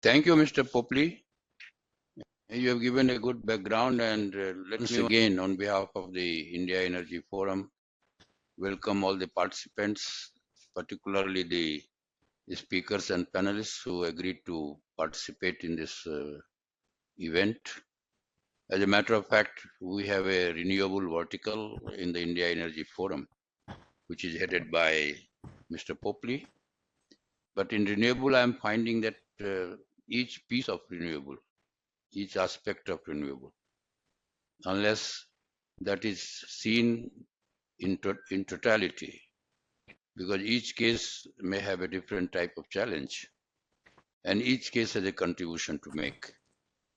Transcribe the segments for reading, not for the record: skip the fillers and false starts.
Thank you, Mr. Popley. You have given a good background, and let me again, on behalf of the India Energy Forum, welcome all the participants, particularly the speakers and panelists who agreed to participate in this event. As a matter of fact, we have a renewable vertical in the India Energy Forum, which is headed by Mr. Popley. But in renewable, I'm finding that each piece of renewable, each aspect of renewable, unless that is seen in totality, because each case may have a different type of challenge, and each case has a contribution to make.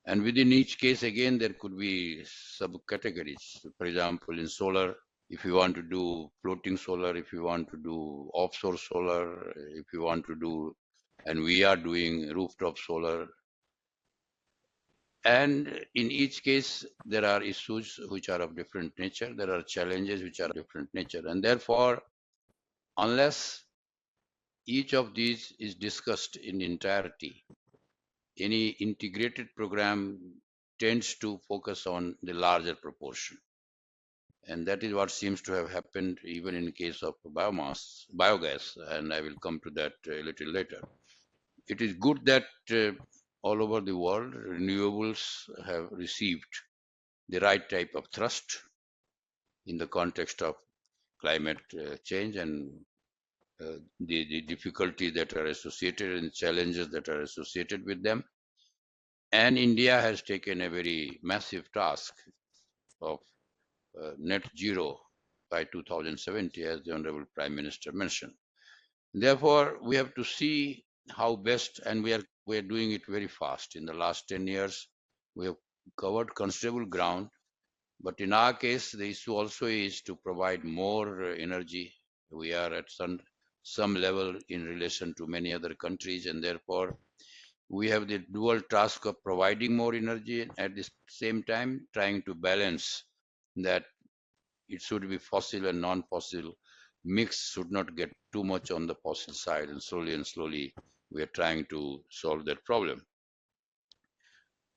And within each case, again, there could be subcategories. For example, in solar, if you want to do floating solar, if you want to do offshore solar, if you want to do, and we are doing rooftop solar. And in each case, there are issues which are of different nature. There are challenges which are of different nature. And therefore, unless each of these is discussed in entirety, any integrated program tends to focus on the larger proportion. And that is what seems to have happened even in case of biogas, and I will come to that a little later. It is good that all over the world, renewables have received the right type of thrust in the context of climate change and the difficulties that are associated and challenges that are associated with them. And India has taken a very massive task of net zero by 2070, as the Honorable Prime Minister mentioned. Therefore, we have to see how best, and we are doing it very fast. In the last 10 years, we have covered considerable ground. But in our case, the issue also is to provide more energy. We are at some level in relation to many other countries, and therefore we have the dual task of providing more energy and at the same time trying to balance that it should be fossil and non-fossil mix should not get too much on the fossil side, and slowly we are trying to solve that problem.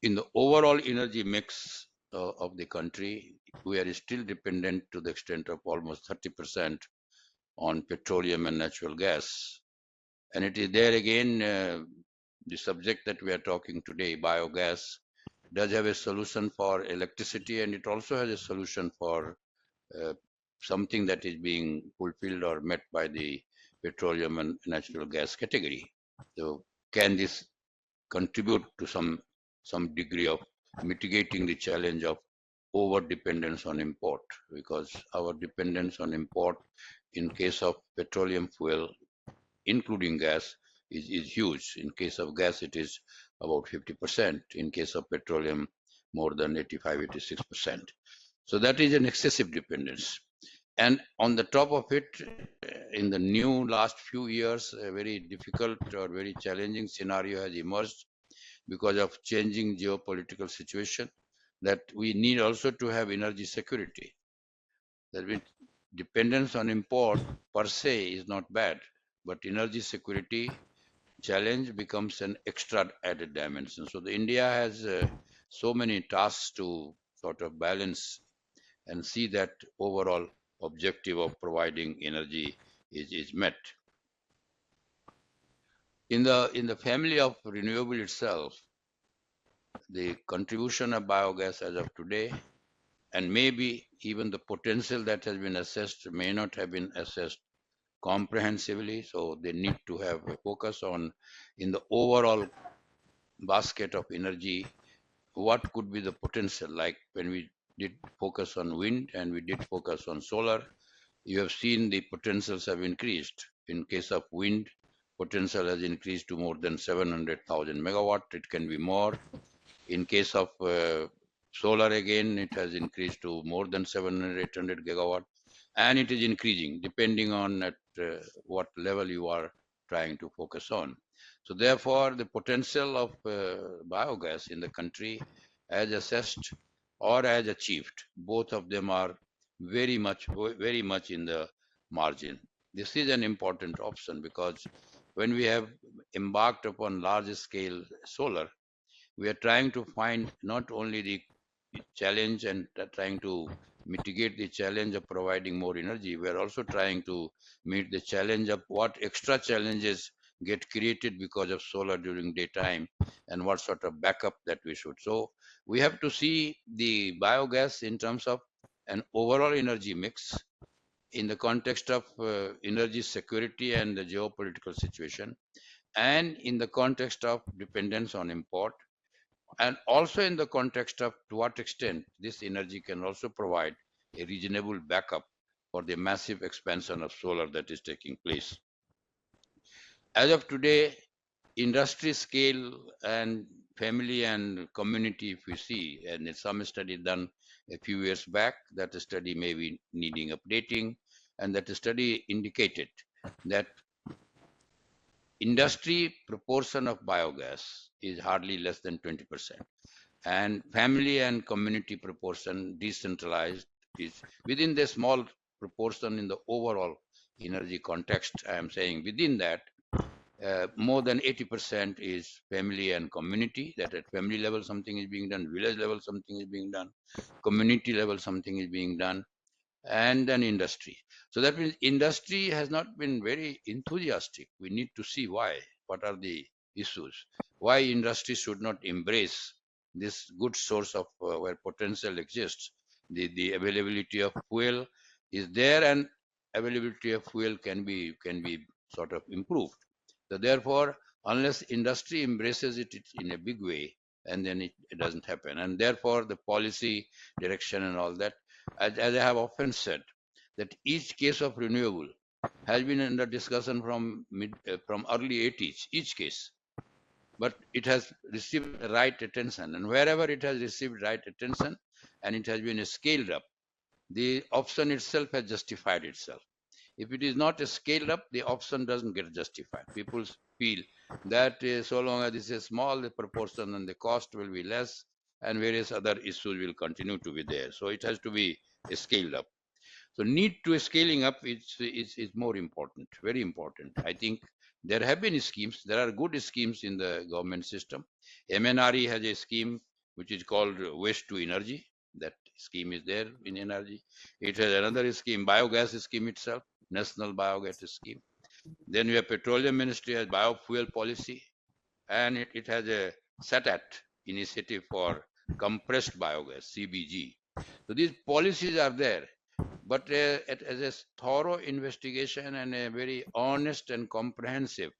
In the overall energy mix of the country, we are still dependent to the extent of almost 30% on petroleum and natural gas. And it is there again, the subject that we are talking today, biogas, does have a solution for electricity, and it also has a solution for uh, something that is being fulfilled or met by the petroleum and natural gas category. So can this contribute to some degree of mitigating the challenge of over dependence on import, because our dependence on import in case of petroleum fuel, including gas, is huge. In case of gas, it is about 50%. In case of petroleum, more than 85, 86%. So that is an excessive dependence. And on the top of it, in the new last few years, a very difficult or very challenging scenario has emerged because of changing geopolitical situation, that we need also to have energy security. That means dependence on import per se is not bad, but energy security challenge becomes an extra added dimension. So the India has so many tasks to sort of balance and see that overall objective of providing energy is met. In the family of renewable itself, the contribution of biogas as of today, and maybe even the potential that has been assessed may not have been assessed comprehensively. So they need to have a focus on, in the overall basket of energy, what could be the potential. Like when we did focus on wind and we did focus on solar, you have seen the potentials have increased. In case of wind, potential has increased to more than 700,000 megawatt. It can be more. In case of solar, again, it has increased to more than 700, 800 gigawatt, and it is increasing depending on at what level you are trying to focus on. So therefore, the potential of biogas in the country, as assessed or as achieved, both of them are very much in the margin. This is an important option because when we have embarked upon large scale solar, we are trying to find not only the challenge and trying to mitigate the challenge of providing more energy, we are also trying to meet the challenge of what extra challenges get created because of solar during daytime and what sort of backup that we should. So we have to see the biogas in terms of an overall energy mix in the context of energy security and the geopolitical situation, and in the context of dependence on import, and also in the context of to what extent this energy can also provide a reasonable backup for the massive expansion of solar that is taking place. As of today, industry scale and family and community, if we see, and some study done a few years back, that study may be needing updating, and that study indicated that industry proportion of biogas is hardly less than 20%, and family and community proportion decentralized is within the small proportion in the overall energy context. I am saying within that, more than 80% is family and community, that at family level something is being done, village level something is being done, community level something is being done, and then industry. So that means industry has not been very enthusiastic. We need to see why. What are the issues? Why industry should not embrace this good source of where potential exists? The availability of fuel is there, and availability of fuel can be sort of improved. So therefore, unless industry embraces it in a big way, and then it doesn't happen. And therefore, the policy direction and all that, as I have often said, that each case of renewable has been under discussion from early 80s, each case, but it has received right attention, and wherever it has received right attention and it has been scaled up, the option itself has justified itself. If it is not scaled up, the option doesn't get justified. People feel that so long as this is small, the proportion and the cost will be less, and various other issues will continue to be there. So it has to be scaled up. So need to scaling up is more important, very important. I think there have been schemes. There are good schemes in the government system. MNRE has a scheme which is called Waste to Energy. That scheme is there in energy. It has another scheme, biogas scheme itself, National Biogas Scheme. Then we have Petroleum Ministry has biofuel policy, and it has a SATAT initiative for compressed biogas, CBG. So these policies are there, but as a thorough investigation and a very honest and comprehensive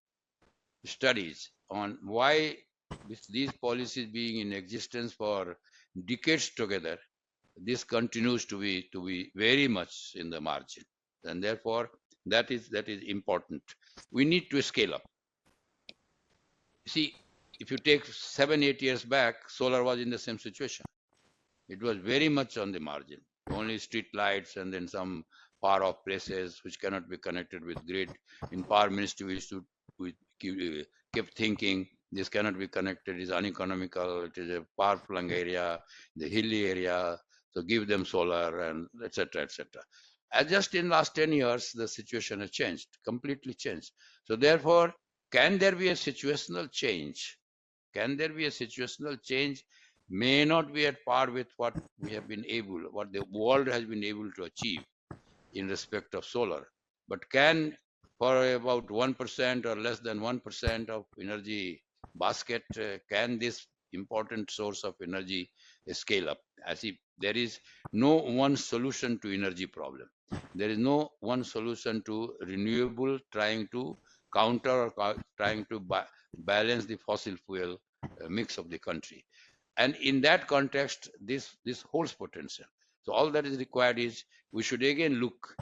studies on why these policies being in existence for decades together, this continues to be very much in the margin, and therefore that is important. We need to scale up. See, if you take 7-8 years back, solar was in the same situation. It was very much on the margin, only street lights and then some far off places which cannot be connected with grid. In power ministry, we kept thinking this cannot be connected, is uneconomical, it is a far flung area, the hilly area, so give them solar and etc. etc. And just in last 10 years, the situation has changed, completely changed. So therefore, can there be a situational change? Can there be a situational change? May not be at par with what we have been able, what the world has been able to achieve in respect of solar, but can, for about 1% or less than 1% of energy basket, can this important source of energy scale up? As if there is no one solution to energy problem. There is no one solution to renewable trying to counter or trying to balance the fossil fuel mix of the country. And in that context, this holds potential. So all that is required is we should again look,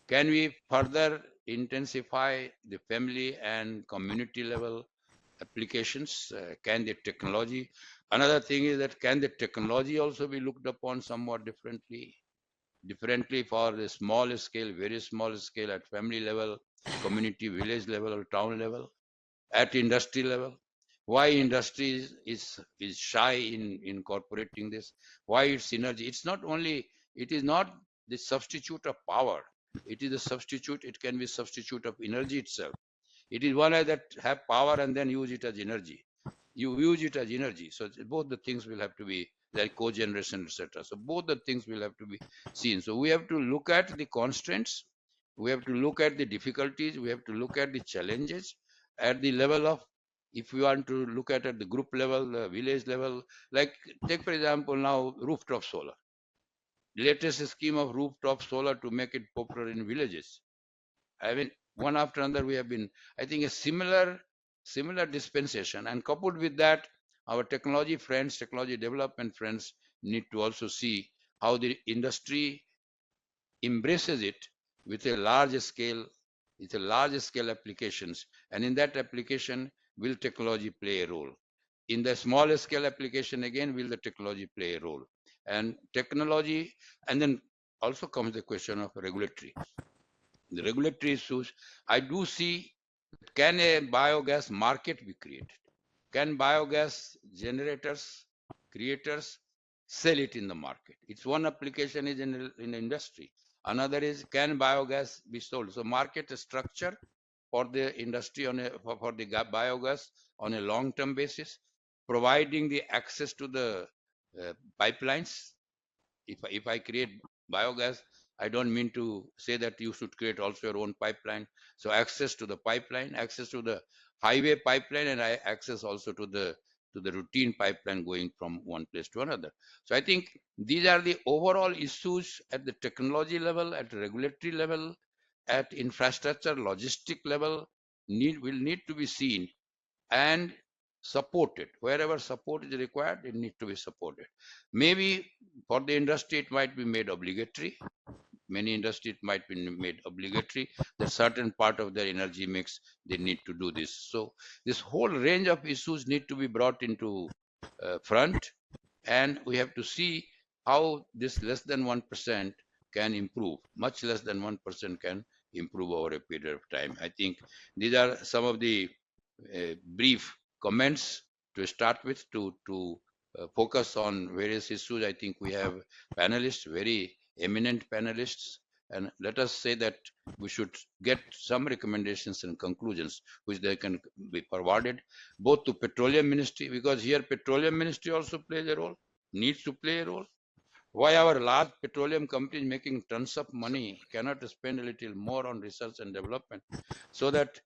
can we further intensify the family and community level applications? Can the technology, another thing is that can the technology also be looked upon somewhat differently for the small scale, very small scale, at family level, community, village level, or town level, at industry level? Why industry is shy in incorporating this? Why it's synergy? It's not only, it is not the substitute of power, it is a substitute, it can be substitute of energy itself. It is one that have power and then use it as energy. You use it as energy. So both the things will have to be like cogeneration, etc. So both the things will have to be seen. So we have to look at the constraints, we have to look at the difficulties, we have to look at the challenges at the level of, if we want to look at the group level, the village level, like take for example now rooftop solar, latest scheme of rooftop solar to make it popular in villages. I mean, one after another, we have been, I think, a similar dispensation. And coupled with that, our technology friends, technology development friends need to also see how the industry embraces it with a large scale, with a large scale applications. And in that application, will technology play a role? In the small scale application, again, will the technology play a role? And technology, and then also comes the question of regulatory. The regulatory issues, I do see, can a biogas market be created? Can biogas generators, creators sell it in the market? It's one application is in industry. Another is, can biogas be sold? So market structure for the industry on a, for the biogas on a long-term basis, providing the access to the pipelines. If I create biogas, I don't mean to say that you should create also your own pipeline. So access to the pipeline, access to the highway pipeline, and access also to the routine pipeline going from one place to another. So I think these are the overall issues at the technology level, at regulatory level, at infrastructure, logistic level, will need to be seen and supported. Wherever support is required, it needs to be supported. Maybe for the industry, it might be made obligatory. Many industries might be made obligatory that certain part of their energy mix, they need to do this. So this whole range of issues need to be brought into front, and we have to see how this less than 1% can improve. Much less than 1% can improve over a period of time. I think these are some of the brief comments to start with, to focus on various issues. I think we have panelists, very eminent panelists, and let us say that we should get some recommendations and conclusions which they can be forwarded both to Petroleum Ministry, because here Petroleum Ministry also plays a role, needs to play a role. Why our large petroleum companies making tons of money cannot spend a little more on research and development, so that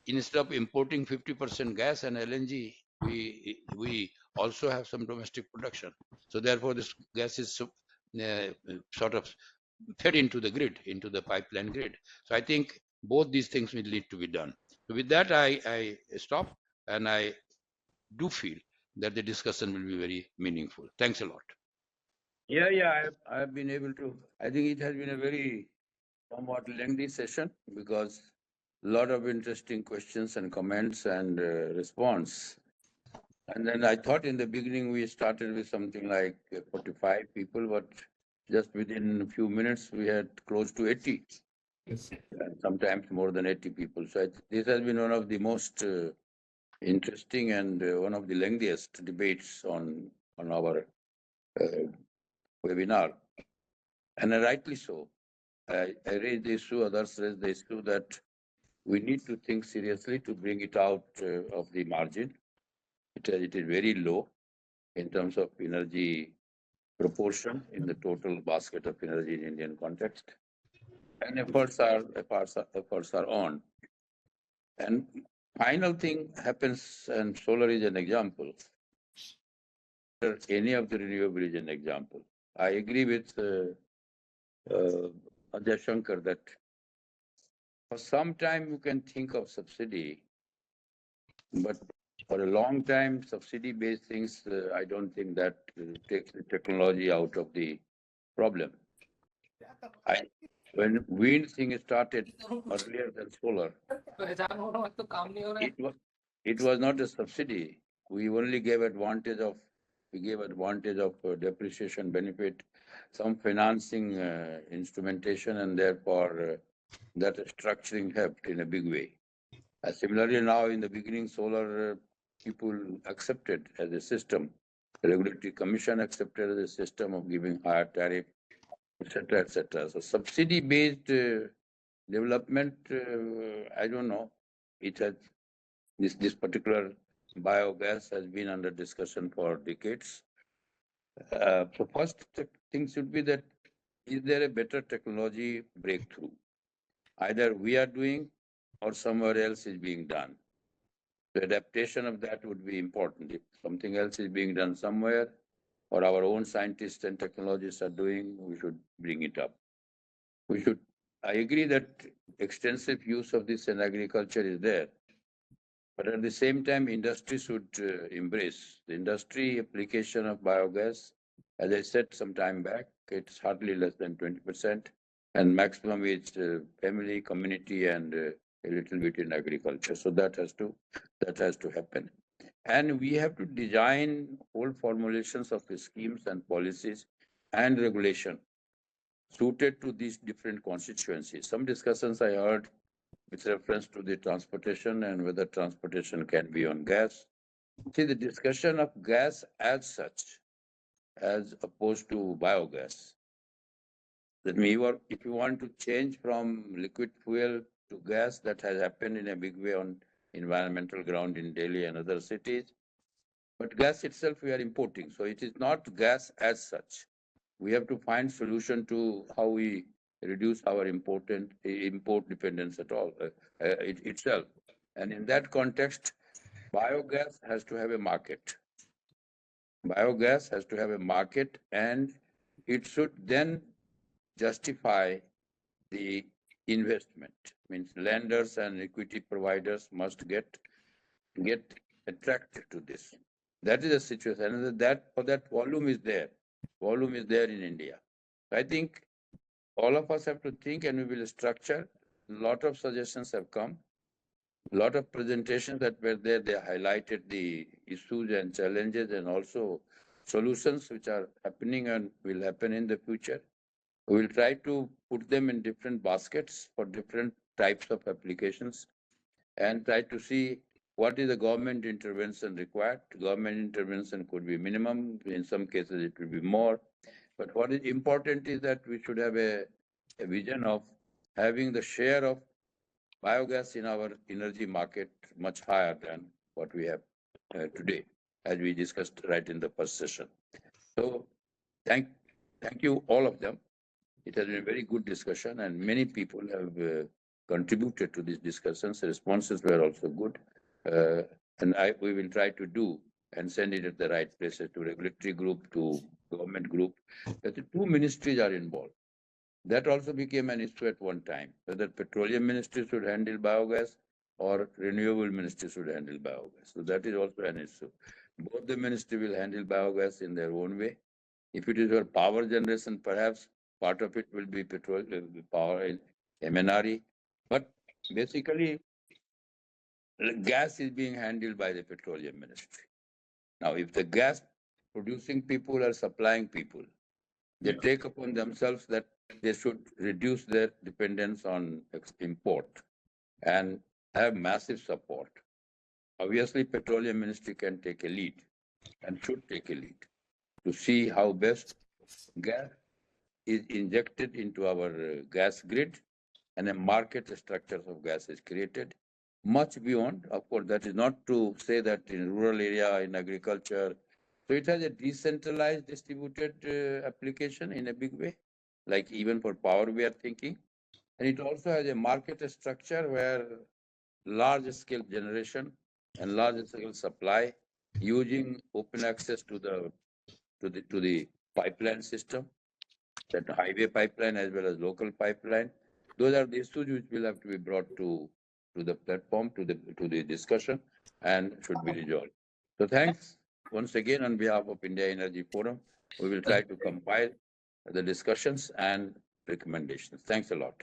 instead of importing 50% gas and LNG, we also have some domestic production. So therefore, this gas is sort of fed into the grid, into the pipeline grid. So I think both these things will need to be done. So with that, I stop, and I do feel that the discussion will be very meaningful. Thanks a lot. Yeah, I've been able to. I think it has been a very somewhat lengthy session because a lot of interesting questions and comments and response. And then I thought in the beginning we started with something like 45 people, but just within a few minutes we had close to 80, and sometimes more than 80 people. So this has been one of the most interesting and one of the lengthiest debates on our uh, webinar, and rightly so. I raised the issue, others raised the issue that we need to think seriously to bring it out of the margin. It is very low in terms of energy proportion in the total basket of energy in Indian context. And efforts are on. And final thing happens, and solar is an example. Any of the renewable is an example. I agree with Ajay Shankar that for some time you can think of subsidy, but for a long time, subsidy-based things, I don't think that takes the technology out of the problem. I, when wind thing started earlier than solar, it was not a subsidy. We only gave advantage of depreciation benefit, some financing instrumentation, and therefore that structuring helped in a big way. Similarly, now in the beginning, solar people accepted as a system. The regulatory commission accepted as a system of giving higher tariff, etc., etc. So subsidy-based development, I don't know. it has this particular biogas has been under discussion for decades. So first thing should be that is there a better technology breakthrough? Either we are doing or somewhere else is being done. The adaptation of that would be important. If something else is being done somewhere or our own scientists and technologists are doing, we should bring it up. We should, I agree that extensive use of this in agriculture is there, but at the same time, industry should embrace the industry application of biogas. As I said some time back, it's hardly less than 20%, and maximum is family, community, and a little bit in agriculture. So that has to happen, and we have to design whole formulations of the schemes and policies and regulation suited to these different constituencies. Some discussions I heard with reference to the transportation and whether transportation can be on gas. See, the discussion of gas as such, as opposed to biogas, that means if you want to change from liquid fuel to gas, that has happened in a big way on environmental ground in Delhi and other cities. But gas itself we are importing, so it is not gas as such. We have to find solution to how we reduce our import dependence at all itself. And in that context, biogas has to have a market. Biogas has to have a market, and it should then justify the investment. Means lenders and equity providers must get attracted to this. That is the situation. And that for that volume is there. Volume is there in India. I think all of us have to think, and we will structure. A lot of suggestions have come. A lot of presentations that were there, they highlighted the issues and challenges and also solutions which are happening and will happen in the future. We will try to put them in different baskets for different types of applications and try to see what is the government intervention required. Government intervention could be minimum, in some cases it will be more. But what is important is that we should have a vision of having the share of biogas in our energy market much higher than what we have today, as we discussed right in the first session. So thank, thank you all of them. It has been a very good discussion, and many people have contributed to these discussions. The responses were also good, and we will try to do and send it at the right places to regulatory group, to government group. That the two ministries are involved. That also became an issue at one time, whether petroleum ministry should handle biogas or renewable ministry should handle biogas. So that is also an issue. Both the ministry will handle biogas in their own way. If it is for power generation, perhaps part of it will be petrol power in MNRE. But basically, gas is being handled by the petroleum ministry. Now, if the gas producing people are supplying people, they take upon themselves that they should reduce their dependence on import and have massive support. Obviously, petroleum ministry can take a lead and should take a lead to see how best gas is injected into our gas grid and a market structure of gas is created much beyond. Of course, that is not to say that in rural area, in agriculture. So it has a decentralized distributed application in a big way, like even for power we are thinking. And it also has a market structure where large scale generation and large scale supply using open access to the pipeline system, that highway pipeline as well as local pipeline. Those are the issues which will have to be brought to the platform, to the discussion, and should be resolved. So thanks once again on behalf of India Energy Forum. We will try to compile the discussions and recommendations. Thanks a lot.